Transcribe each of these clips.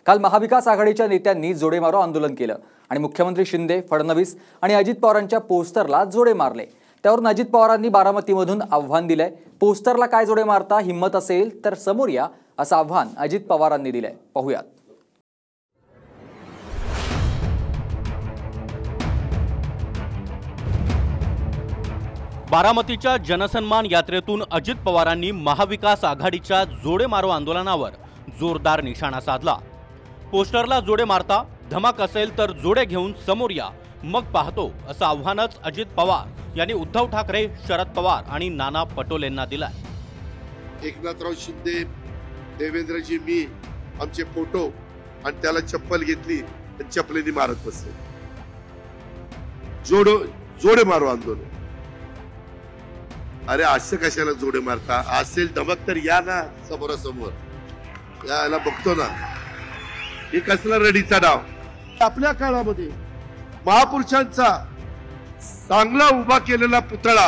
काल महाविकास आघाडीच्या नेत्यांनी जोडे मारो आंदोलन केलं आणि मुख्यमंत्री शिंदे, फडणवीस आणि अजित पवारांच्या पोस्टरला जोडे मारले। त्यावरून अजित पवारांनी बारामतीमधून आव्हान दिलंय। पोस्टरला काय जोडे मारता, हिम्मत असेल तर समोर या, असं आव्हान अजित पवारांनी दिलंय। पाहूयात। बारामतीच्या जनसन्मान यात्रेतून अजित पवारांनी महाविकास आघाडीच्या जोडे मारो आंदोलनावर जोरदार निशाणा साधला। पोस्टरला जोडे मारता, धमाक असेल तर जोडे घेऊन समोर या, मग पाहतो, असं आव्हानच अजित पवार यांनी उद्धव ठाकरे, शरद पवार आणि नाना पटोलेंना दिलाय। एकनाथराव शिंदे, देवेंद्रजी, मी आमचे फोटो आणि त्याला चप्पल घेतली आणि चप्पलेनी मारत बसले। जोडे मारो आंदोलन। अरे असं कशाला जोडे मारता? असेल धमक तर या ना समोरासमोर, याला बघतो ना। हे कसला रडीचा डाव? आपल्या काळामध्ये महापुरुषांचा चांगला उभा केलेला पुतळा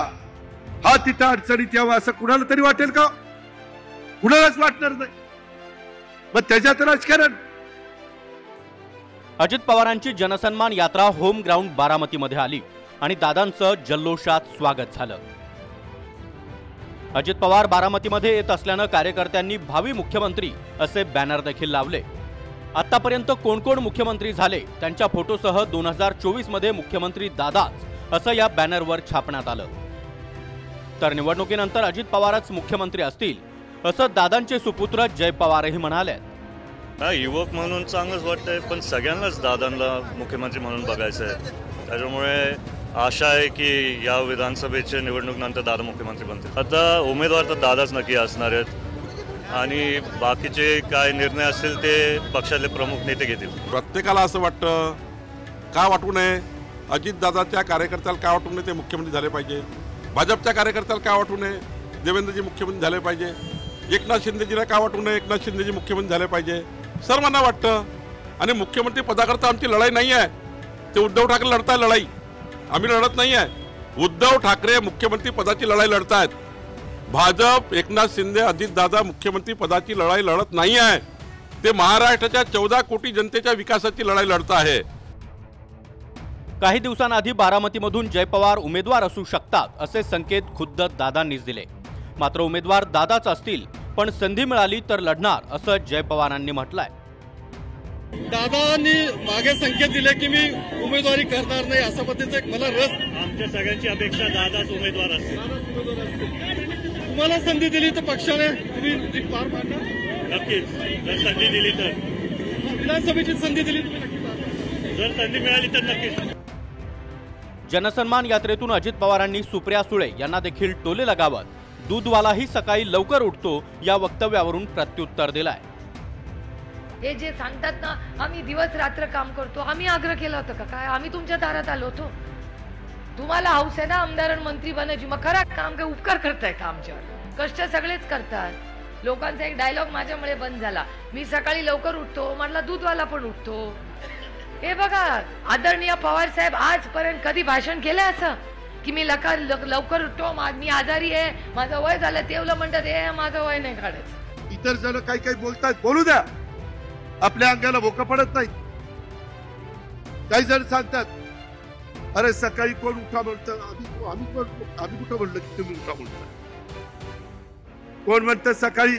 हा तिथं अडचणीत यावा असं कुणाला तरी वाटेल का? कुणालाच वाटणार नाही। मग त्याच्यात राजकारण। अजित पवारांची जनसन्मान यात्रा होम ग्राउंड बारामतीमध्ये आली आणि दादांचं जल्लोषात स्वागत झालं। अजित पवार बारामतीमध्ये येत असल्यानं कार्यकर्त्यांनी भावी मुख्यमंत्री असे बॅनर देखील लावले। आतापर्यंत कोण कोण मुख्यमंत्री झाले त्यांच्या फोटोसह 2024 मध्ये मुख्यमंत्री दादाच असं या बॅनरवर छापण्यात आलं। तर निवडणुकीनंतर अजित पवारच मुख्यमंत्री असतील असं दादांचे सुपुत्र जय पवारही म्हणाले। युवक म्हणून चांगलंच वाटतंय, पण सगळ्यांनाच दादांना मुख्यमंत्री म्हणून बघायचं आहे। त्याच्यामुळे आशा आहे की या विधानसभेच्या निवडणुकीनंतर दादा मुख्यमंत्री बनतील। आता उमेदवार तर दादाच नक्की असणार आहेत आणि बाकीचे काय निर्णय असतील ते पक्षाचे प्रमुख नेते घेतील। प्रत्येकाला असं वाटतं, का वाटू नये, अजितदादाच्या कार्यकर्त्याला काय वाटू नये ते मुख्यमंत्री झाले पाहिजे, भाजपच्या कार्यकर्त्याला काय वाटू नये देवेंद्रजी मुख्यमंत्री झाले पाहिजे, एकनाथ शिंदेजीला काय वाटू नये एकनाथ शिंदेजी मुख्यमंत्री झाले पाहिजे, सर्वांना वाटतं। आणि मुख्यमंत्री पदाकरता आमची लढाई नाही आहे, ते उद्धव ठाकरे लढताय लढाई, आम्ही लढत नाही आहे। उद्धव ठाकरे मुख्यमंत्री पदाची लढाई लढतायत, भाजप, एकनाथ शिंदे, अजितदादा मुख्यमंत्री पदाची लढाई लढत नाही आहे, ते महाराष्ट्राच्या 14 कोटी जनतेच्या विकासाची लढाई लढत आहे। काही दिवसांआधी बारामतीमधून जय पवार उमेदवार असू शकतात असे संकेत खुद्द दादांनीच दिले। मात्र उमेदवार दादाच असतील, पण संधी मिळाली तर लढणार असं जय पवारांनी म्हटलंय। दादांनी मागे संकेत दिले की मी उमेदवारी करणार नाही, अशा पद्धतीचा एक मला रस। आमच्या सगळ्यांची अपेक्षा दादाच उमेदवार असतील। तुम्हाला संधी दिली तर पक्षाने तुम्ही पार पाडणार? नक्कीच, जर संधी दिली तर। विधानसभेची संधी दिली तुम्ही नक्की पार? जर संधी मिळाली तर नक्कीच। जनसन्मान यात्रेतून अजित पवारांनी सुप्रिया सुळे यांना देखील टोले लगावत दूधवालाही सकाळी लवकर उठतो या वक्तव्यावरून प्रत्युत्तर दिलाय। हे जे सांगतात ना, आम्ही दिवस रात्र काम करतो, आम्ही आग्रह केला होता का काय? आम्ही तुमच्या दारात आलो होतो? तुम्हाला हौस आहे ना आमदार आणि मंत्री बनायची, मग करा काम। काय उपकार करताय का आमच्यावर? कष्ट सगळेच करतात। लोकांचा एक डायलॉग माझ्यामुळे बंद झाला, मी सकाळी लवकर उठतो, म्हटलं दूधवाला पण उठतो। हे बघा, आदरणीय पवार साहेब आजपर्यंत कधी भाषण केलंय असं की मी लवकर उठतो, मी आजारी आहे, माझं वय झालं, तेवलं म्हणतात हे माझं वय नाही काढायचं। इतर जण काही काही बोलतात, बोलू द्या, आपल्या अंगाला भोका पडत नाही। काही जण सांगतात अरे सकाळी कोण उठा म्हणतं, आम्ही कुठं म्हणलं की तुम्ही उठा म्हणता? कोण म्हणतं सकाळी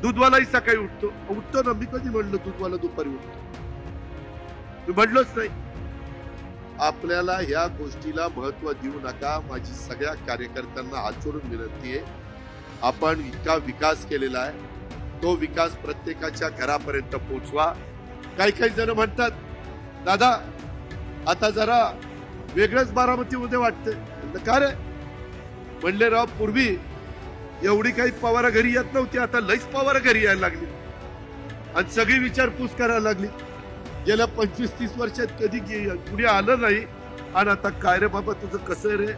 दूधवालाही सकाळी उठतो ना, मी कधी म्हणलं दूधवाला दुपारी उठतो? मी म्हणलोच नाही। आपल्याला ह्या गोष्टीला महत्व देऊ नका। माझी सगळ्या कार्यकर्त्यांना हात जोडून विनंती आहे, आपण इतका विकास केलेला आहे, तो विकास प्रत्येकाच्या घरापर्यंत पोहोचवा। काही काही जण म्हणतात दादा आता जरा वेगळंच बारामतीमध्ये वाटतंय, का रे? म्हणले राव, पूर्वी एवढी काही पवार घरी येत नव्हती, आता लईच पवार घरी यायला लागली आणि सगळी विचारपूस करायला लागली। गेल्या 25-30 वर्षात कधी कुणी आलं नाही आणि आता काय रे बाबा तुझं कसं आहे रे,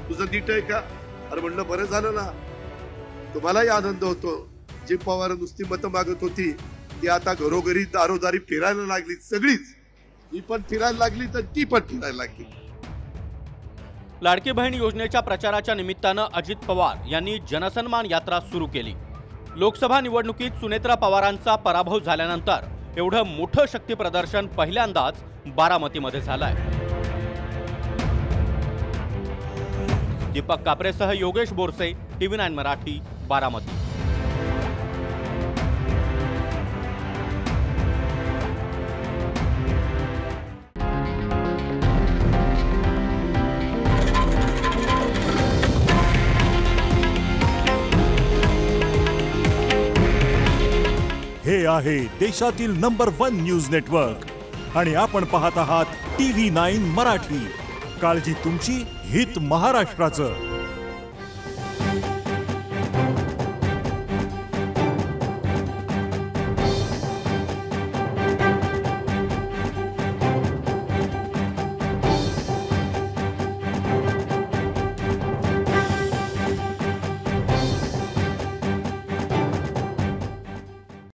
तुझं नीट आहे का? अरे म्हणलं बरं झालं ना, तुम्हालाही आनंद होतो। जी पवार नुसती मतं मागत होती ती आता घरोघरी दारोदारी फिरायला लागली, सगळीच, ही पण फिरायला लागली तर ती पण फिरायला लागली। लाडकी बहीण योजनेच्या प्रचाराच्या निमित्तानं अजित पवार यांनी जनसन्मान यात्रा सुरू केली। लोकसभा निवडणुकीत सुनेत्रा पवारांचा पराभव झाल्यानंतर एवढं मोठं शक्ती प्रदर्शन पहिल्यांदाच बारामतीमध्ये झालंय। दीपक कापरेसह योगेश बोरसे, TV9 मराठी, बारामती। हे आहे देशातील नंबर 1 न्यूज नेटवर्क आणि आपण पाहत आहात TV9 मराठी। काळजी तुमची, हित महाराष्ट्राचं।